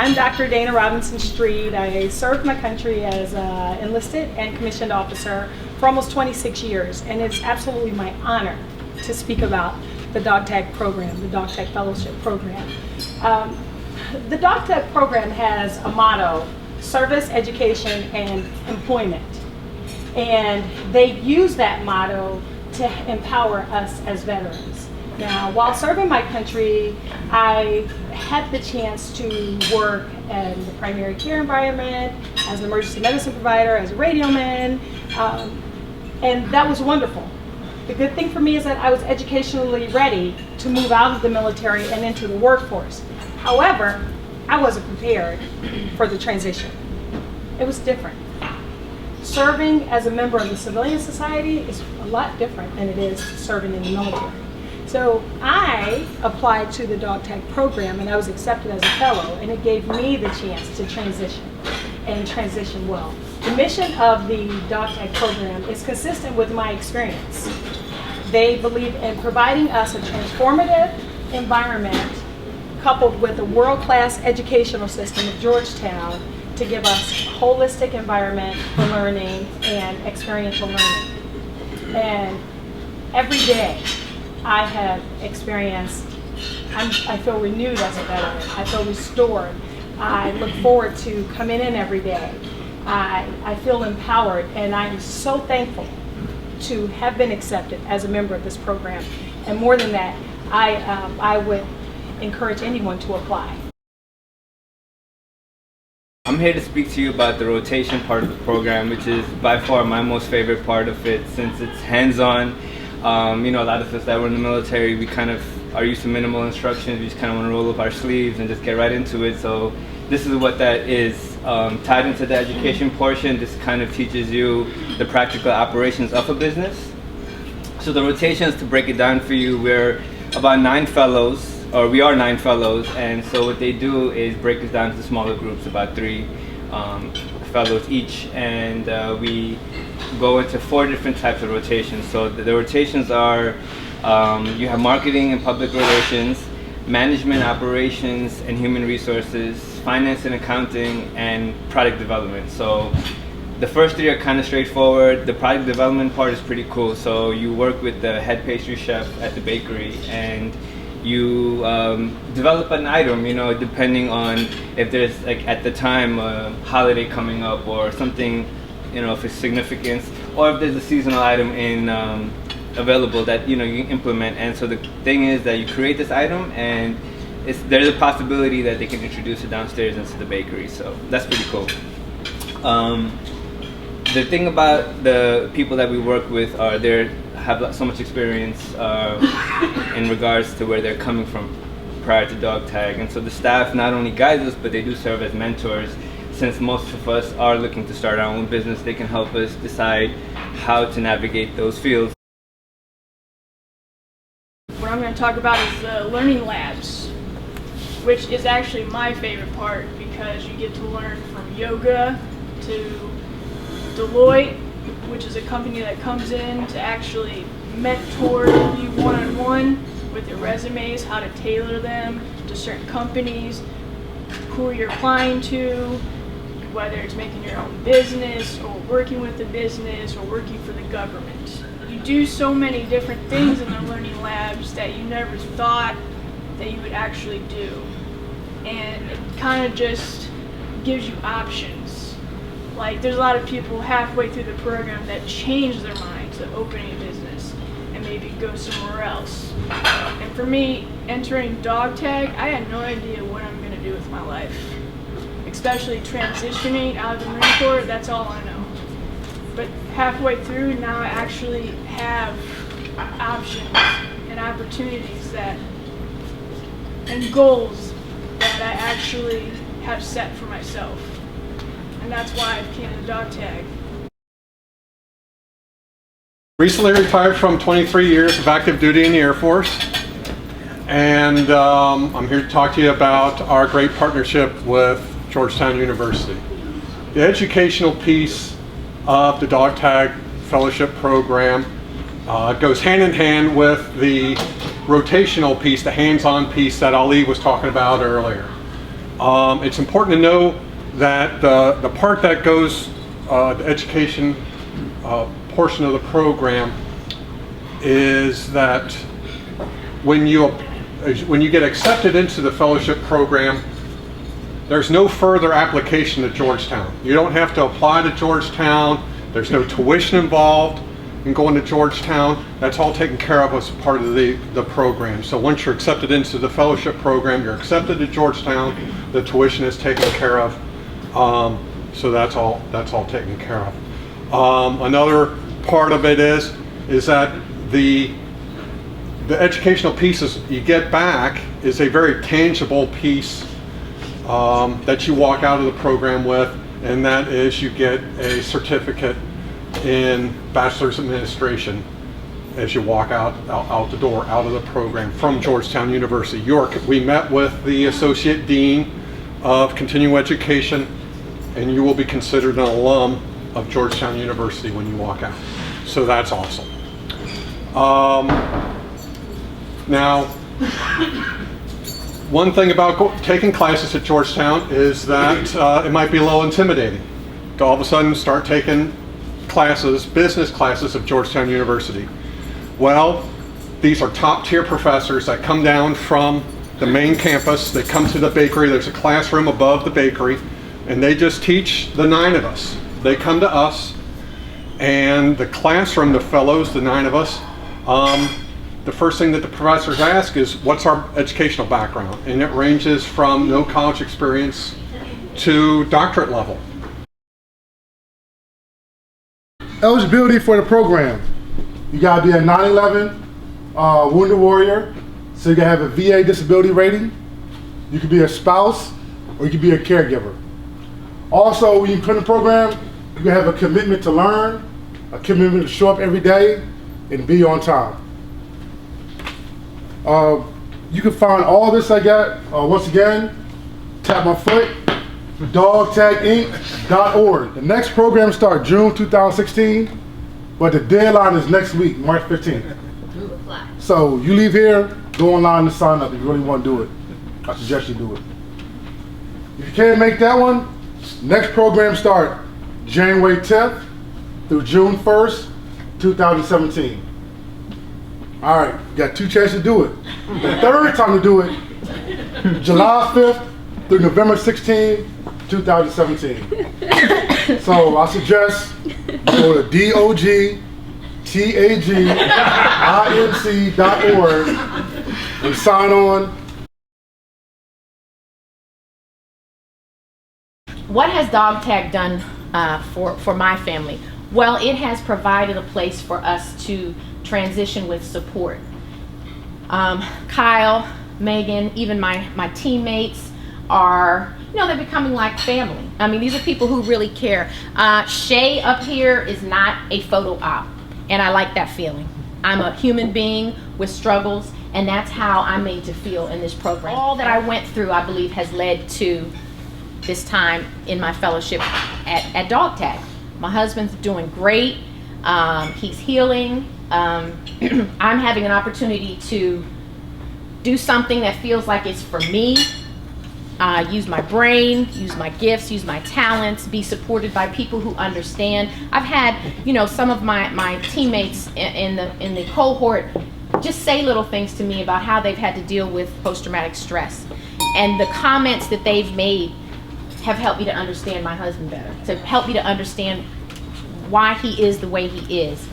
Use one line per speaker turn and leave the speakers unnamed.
I'm Dr. Dana Robinson Street. I served my country as an enlisted and commissioned officer for almost 26 years, and it's absolutely my honor to speak about the Dog Tag program, the Dog Tag Fellowship program. The Dog Tag program has a motto: service, education, and employment. And they use that motto to empower us as veterans. Now, while serving my country, I had the chance to work in the primary care environment, as an emergency medicine provider, as a radioman, and that was wonderful. The good thing for me is that I was educationally ready to move out of the military and into the workforce. However, I wasn't prepared for the transition. It was different. Serving as a member of the civilian society is a lot different than it is serving in the military. So I applied to the Dog Tag program and I was accepted as a fellow, and it gave me the chance to transition and transition well. The mission of the Dog Tag program is consistent with my experience. They believe in providing us a transformative environment coupled with a world-class educational system at Georgetown to give us a holistic environment for learning and experiential learning. And every day I have experienced, I feel renewed as a veteran. I feel restored. I look forward to coming in every day. I feel empowered, and I'm so thankful to have been accepted as a member of this program. And more than that, I would encourage anyone to apply.
I'm here to speak to you about the rotation part of the program, which is by far my most favorite part of it, since it's hands-on. A lot of us that were in the military, we kind of are used to minimal instructions. We just kind of want to roll up our sleeves and just get right into it. So this is what that is. Tied into the education portion, this kind of teaches you the practical operations of a business. So the rotations, to break it down for you, we're about 9 fellows, or we are 9 fellows, and so what they do is break us down to smaller groups, about 3 fellows each, and we go into 4 different types of rotations. So the rotations are, you have marketing and public relations, management, operations and human resources, finance and accounting, and product development. So the first 3 are kind of straightforward. The product development part is pretty cool. So you work with the head pastry chef at the bakery, and you develop an item, depending on if there's, like, at the time, a holiday coming up or something, of its significance, or if there's a seasonal item available that you implement. And so the thing is that you create this item, and there's a possibility that they can introduce it downstairs into the bakery. So that's pretty cool. The thing about the people that we work with are they have so much experience in regards to where they're coming from prior to Dog Tag, and so the staff not only guides us, but they do serve as mentors. Since most of us are looking to start our own business, they can help us decide how to navigate those fields.
What I'm going to talk about is the learning labs, which is actually my favorite part, because you get to learn from yoga to Deloitte, which is a company that comes in to actually mentor you one-on-one with your resumes, how to tailor them to certain companies, who you're applying to, whether it's making your own business or working with the business or working for the government. You do so many different things in the learning labs that you never thought that you would actually do. And it kind of just gives you options. Like, there's a lot of people halfway through the program that change their mind to opening a business and maybe go somewhere else. And for me, entering Dog Tag, I had no idea what I'm going to do with my life. Especially transitioning out of the Marine Corps, that's all I know. But halfway through, now I actually have options and opportunities and goals that I actually have set for myself. And that's why I became the Dog Tag.
Recently retired from 23 years of active duty in the Air Force, and I'm here to talk to you about our great partnership with Georgetown University. The educational piece of the Dog Tag Fellowship Program goes hand in hand with the rotational piece, the hands-on piece that Ali was talking about earlier. It's important to know that the part that goes, the education portion of the program, is that when you get accepted into the fellowship program, there's no further application to Georgetown. You don't have to apply to Georgetown. There's no tuition involved in going to Georgetown. That's all taken care of as part of the program. So once you're accepted into the fellowship program, you're accepted to Georgetown. The tuition is taken care of. So that's all taken care of. Another part of it is that the educational pieces you get back is a very tangible piece that you walk out of the program with, and that is you get a certificate in Bachelor's Administration as you walk out the door, out of the program from Georgetown University. We met with the Associate Dean of Continuing Education, and you will be considered an alum of Georgetown University when you walk out. So that's awesome. Now, one thing about taking classes at Georgetown is that it might be a little intimidating to all of a sudden start taking classes, business classes of Georgetown University. Well, these are top tier professors that come down from the main campus. They come to the bakery. There's a classroom above the bakery, and they just teach the 9 of us. They come to us, and the classroom, the fellows, the 9 of us, the first thing that the professors ask is, what's our educational background? And it ranges from no college experience to doctorate level.
Eligibility for the program. You gotta be a 9/11 wounded warrior, so you gotta have a VA disability rating. You could be a spouse, or you could be a caregiver. Also, when you come in the program, you have a commitment to learn, a commitment to show up every day, and be on time. You can find all this I got, once again, tap my foot, dogtaginc.org. The next program starts June 2016, but the deadline is next week, March 15th. So you leave here, go online and sign up if you really want to do it. I suggest you do it. If you can't make that one, next program start January 10th through June 1st, 2017. All right, you got 2 chances to do it. The third time to do it, July 5th through November 16th, 2017. So I suggest you go to dogtaginc.org and sign on.
What has DogTag done for my family? Well, it has provided a place for us to transition with support. Kyle, Megan, even my teammates are, they're becoming like family. I mean, these are people who really care. Shay up here is not a photo op, and I like that feeling. I'm a human being with struggles, and that's how I'm made to feel in this program. All that I went through, I believe, has led to this time in my fellowship at DogTag. My husband's doing great. He's healing. I'm having an opportunity to do something that feels like it's for me. Use my brain, use my gifts, use my talents, be supported by people who understand. I've had, some of my teammates in the cohort just say little things to me about how they've had to deal with post-traumatic stress. And the comments that they've made have helped me to understand my husband better, to help me to understand why he is the way he is.